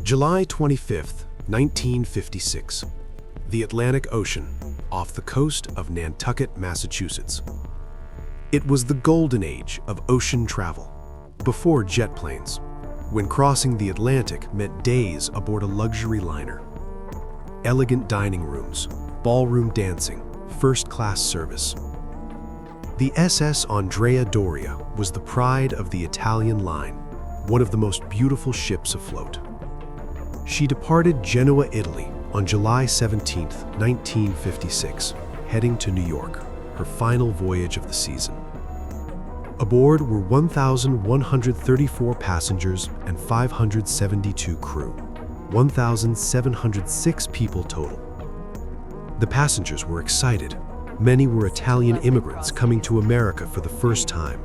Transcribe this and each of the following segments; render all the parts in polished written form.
July 25th, 1956. The Atlantic Ocean, off the coast of Nantucket, Massachusetts. It was the golden age of ocean travel, before jet planes, when crossing the Atlantic meant days aboard a luxury liner. Elegant dining rooms, ballroom dancing, first-class service. The SS Andrea Doria was the pride of the Italian line, one of the most beautiful ships afloat. She departed Genoa, Italy on July 17, 1956, heading to New York, her final voyage of the season. Aboard were 1,134 passengers and 572 crew, 1,706 people total. The passengers were excited. Many were Italian immigrants coming to America for the first time.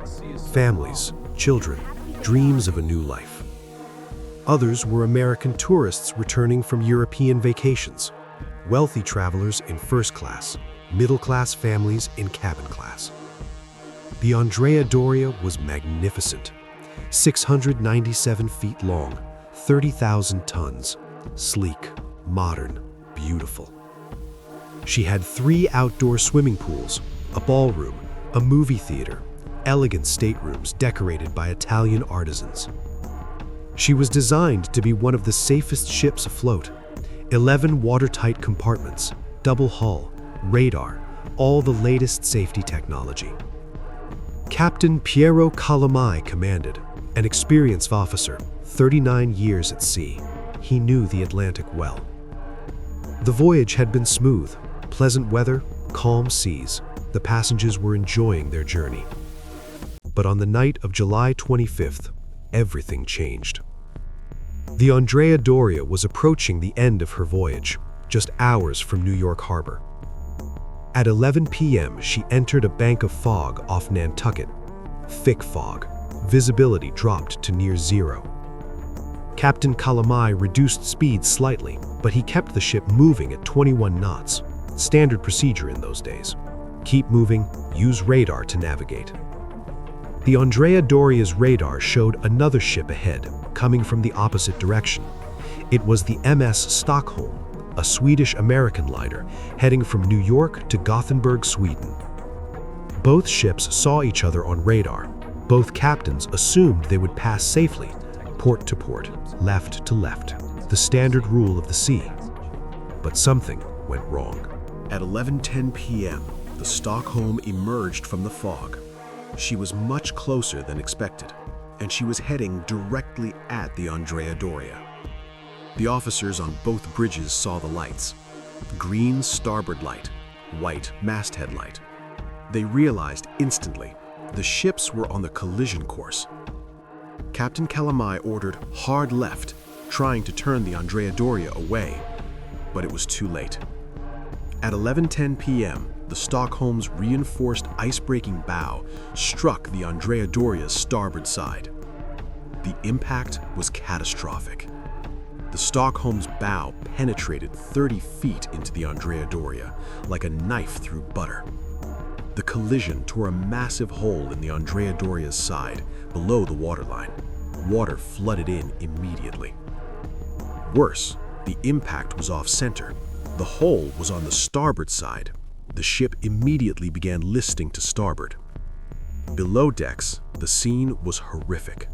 Families, children, dreams of a new life. Others were American tourists returning from European vacations, wealthy travelers in first class, middle-class families in cabin class. The Andrea Doria was magnificent, 697 feet long, 30,000 tons, sleek, modern, beautiful. She had 3 outdoor swimming pools, a ballroom, a movie theater, elegant staterooms decorated by Italian artisans. She was designed to be one of the safest ships afloat. 11 watertight compartments, double hull, radar, all the latest safety technology. Captain Piero Calamai commanded, an experienced officer, 39 years at sea. He knew the Atlantic well. The voyage had been smooth, pleasant weather, calm seas. The passengers were enjoying their journey. But on the night of July 25th, everything changed. The Andrea Doria was approaching the end of her voyage, just hours from New York Harbor. At 11 p.m., she entered a bank of fog off Nantucket. Thick fog. Visibility dropped to near zero. Captain Calamai reduced speed slightly, but he kept the ship moving at 21 knots. Standard procedure in those days. Keep moving, use radar to navigate. The Andrea Doria's radar showed another ship ahead, coming from the opposite direction. It was the MS Stockholm, a Swedish-American liner heading from New York to Gothenburg, Sweden. Both ships saw each other on radar. Both captains assumed they would pass safely, port to port, left to left, the standard rule of the sea. But something went wrong. At 11:10 p.m., the Stockholm emerged from the fog. She was much closer than expected, and she was heading directly at the Andrea Doria. The officers on both bridges saw the lights. Green starboard light, white masthead light. They realized instantly the ships were on the collision course. Captain Calamai ordered hard left, trying to turn the Andrea Doria away, but it was too late. At 11:10 p.m., the Stockholm's reinforced ice-breaking bow struck the Andrea Doria's starboard side. The impact was catastrophic. The Stockholm's bow penetrated 30 feet into the Andrea Doria, like a knife through butter. The collision tore a massive hole in the Andrea Doria's side, below the waterline. Water flooded in immediately. Worse, the impact was off-center. The hole was on the starboard side. The ship immediately began listing to starboard. Below decks, the scene was horrific.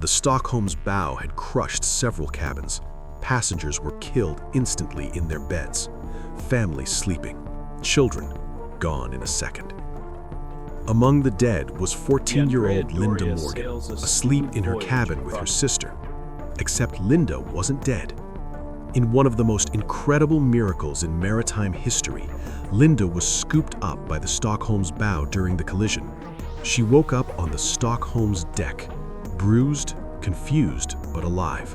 The Stockholm's bow had crushed several cabins. Passengers were killed instantly in their beds. Families sleeping. Children gone in a second. Among the dead was 14-year-old Linda Morgan, asleep in her cabin with her sister. Except Linda wasn't dead. In one of the most incredible miracles in maritime history, Linda was scooped up by the Stockholm's bow during the collision. She woke up on the Stockholm's deck, bruised, confused, but alive.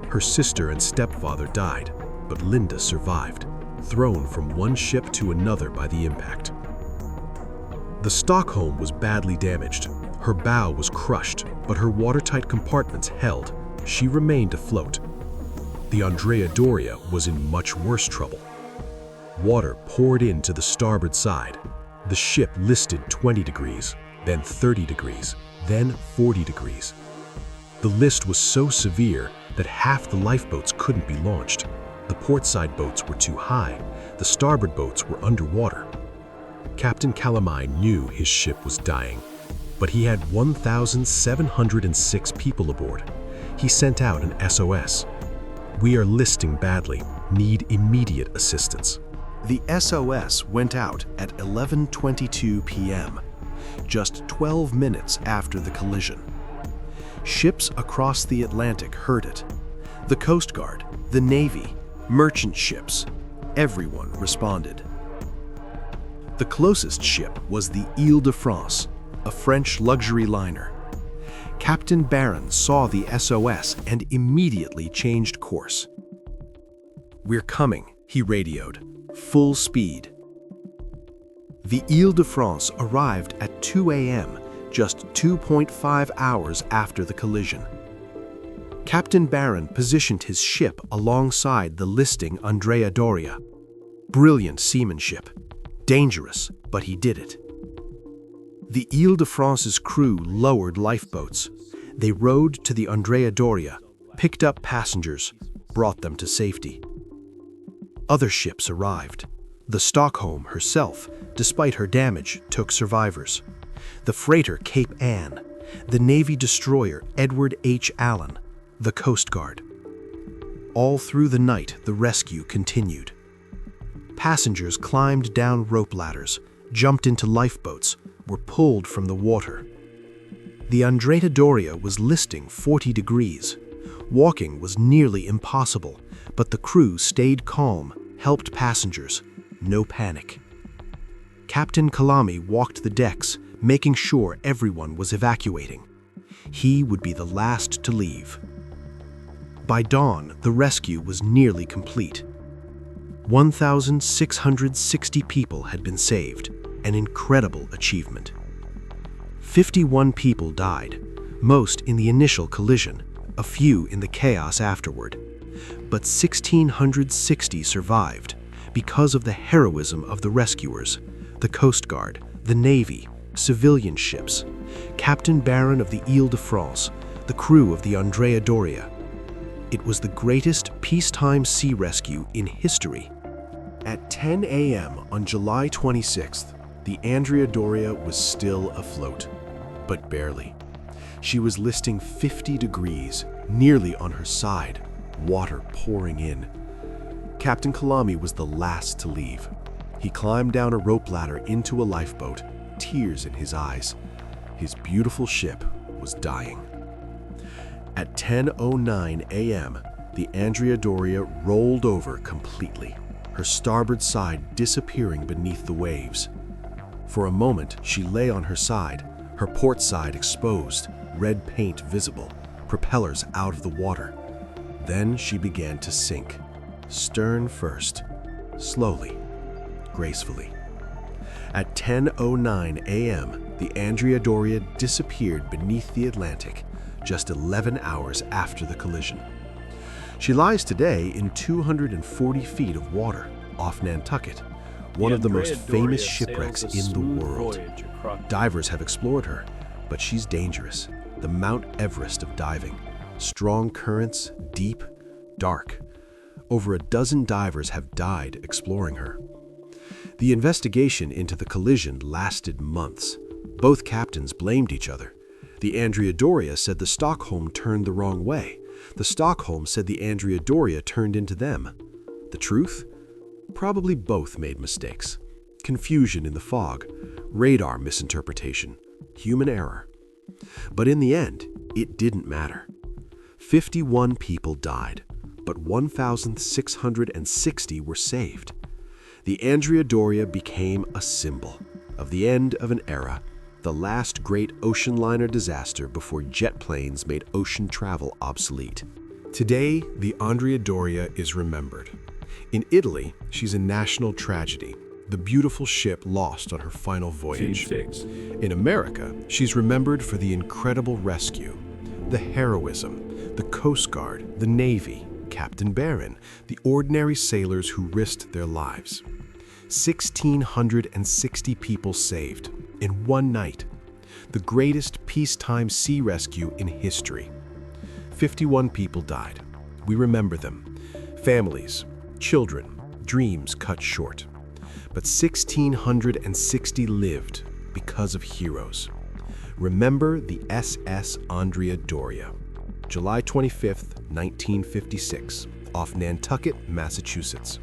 Her sister and stepfather died, but Linda survived, thrown from one ship to another by the impact. The Stockholm was badly damaged. Her bow was crushed, but her watertight compartments held. She remained afloat. The Andrea Doria was in much worse trouble. Water poured into the starboard side. The ship listed 20 degrees, then 30 degrees, then 40 degrees. The list was so severe that half the lifeboats couldn't be launched. The portside boats were too high. The starboard boats were underwater. Captain Calamai knew his ship was dying, but he had 1,706 people aboard. He sent out an SOS. "We are listing badly. Need immediate assistance." The SOS went out at 11:22 p.m., just 12 minutes after the collision. Ships across the Atlantic heard it. The Coast Guard, the Navy, merchant ships, everyone responded. The closest ship was the Ile de France, a French luxury liner. Captain Barron saw the SOS and immediately changed course. "We're coming," he radioed, full speed. The Ile de France arrived at 2 a.m., just 2.5 hours after the collision. Captain Barron positioned his ship alongside the listing Andrea Doria. Brilliant seamanship. Dangerous, but he did it. The Ile de France's crew lowered lifeboats. They rowed to the Andrea Doria, picked up passengers, brought them to safety. Other ships arrived. The Stockholm herself, despite her damage, took survivors. The freighter Cape Ann, the Navy destroyer Edward H. Allen, the Coast Guard. All through the night, the rescue continued. Passengers climbed down rope ladders, jumped into lifeboats, were pulled from the water. The Andrea Doria was listing 40 degrees. Walking was nearly impossible, but the crew stayed calm, helped passengers. No panic. Captain Kalami walked the decks, making sure everyone was evacuating. He would be the last to leave. By dawn, the rescue was nearly complete. 1,660 people had been saved, an incredible achievement. 51 people died, most in the initial collision, a few in the chaos afterward. But 1,660 survived because of the heroism of the rescuers, the Coast Guard, the Navy, civilian ships, Captain Barron of the Ile de France, the crew of the Andrea Doria. It was the greatest peacetime sea rescue in history. At 10 a.m. on July 26th, the Andrea Doria was still afloat, but barely. She was listing 50 degrees, nearly on her side, water pouring in. Captain Kalami was the last to leave. He climbed down a rope ladder into a lifeboat, tears in his eyes. His beautiful ship was dying. At 10:09 a.m., the Andrea Doria rolled over completely, her starboard side disappearing beneath the waves. For a moment, she lay on her side, her port side exposed, red paint visible, propellers out of the water. Then she began to sink, stern first, slowly, gracefully. At 10:09 a.m., the Andrea Doria disappeared beneath the Atlantic, just 11 hours after the collision. She lies today in 240 feet of water off Nantucket, one of the most famous shipwrecks in the world. Divers have explored her, but she's dangerous, the Mount Everest of diving. Strong currents, deep, dark. Over a dozen divers have died exploring her. The investigation into the collision lasted months. Both captains blamed each other. The Andrea Doria said the Stockholm turned the wrong way. The Stockholm said the Andrea Doria turned into them. The truth? Probably both made mistakes. Confusion in the fog, radar misinterpretation, human error. But in the end, it didn't matter. 51 people died, but 1,660 were saved. The Andrea Doria became a symbol of the end of an era, the last great ocean liner disaster before jet planes made ocean travel obsolete. Today, the Andrea Doria is remembered. In Italy, she's a national tragedy, the beautiful ship lost on her final voyage. In America, she's remembered for the incredible rescue, the heroism, the Coast Guard, the Navy, Captain Barron, the ordinary sailors who risked their lives. 1,660 people saved in one night, the greatest peacetime sea rescue in history. 51 people died. We remember them. Families, children, dreams cut short. But 1,660 lived because of heroes. Remember the SS Andrea Doria. July 25, 1956, off Nantucket, Massachusetts.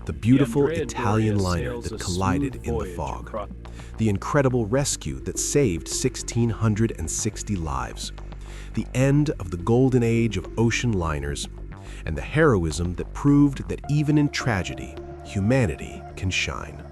The beautiful Italian liner that collided in the fog. The incredible rescue that saved 1,660 lives. The end of the golden age of ocean liners, and the heroism that proved that even in tragedy, humanity can shine.